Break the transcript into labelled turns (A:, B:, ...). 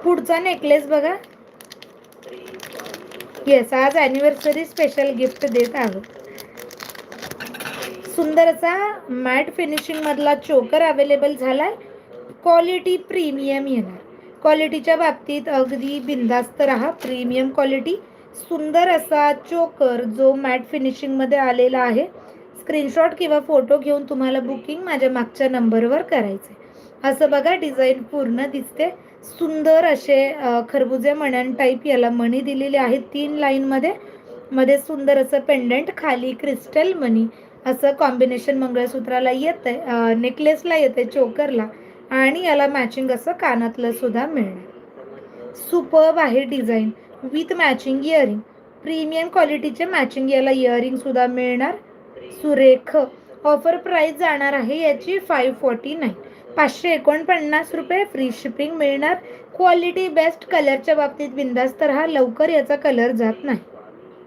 A: पुढचा नेकलेस बघा. येस, आज ॲनिव्हर्सरी स्पेशल गिफ्ट देत आहोत. सुंदर असा मॅट फिनिशिंग मधला चोकर अवेलेबल झालाय. क्वालिटी प्रीमियम येणार. क्वालिटीच्या बाबतीत अगदी बिंदास्त राहा. Premium quality. सुंदर असा चोकर जो मॅट फिनिशिंग मध्ये आलेला आहे. स्क्रीनशॉट किंवा फोटो घेऊन तुम्हाला बुकिंग माझ्या मागच्या नंबरवर करायचे. असं बघा डिझाईन पूर्ण दिसते. सुंदर असे खरबुजे मण्या टाईप याला मणी दिलेले आहेत 3 लाईनमध्ये. मध्ये सुंदर असं पेंडंट, खाली क्रिस्टल मणी असं कॉम्बिनेशन मंगळसूत्राला येतंय, नेकलेसला येते, चोकरला, आणि याला मॅचिंग असं कानातलं सुद्धा मिळणार. सुपर्ब आहे design with matching earring. Premium क्वालिटीचे मॅचिंग याला इयरिंग सुद्धा मिळणार. सुरेख. ऑफर प्राइस जाणार आहे याची 549, 549 रुपये. फ्री शिपिंग मिळणार. Quality best. कलरच्या बाबतीत बिंदास्त राहा, लवकर याचा कलर जात नाही.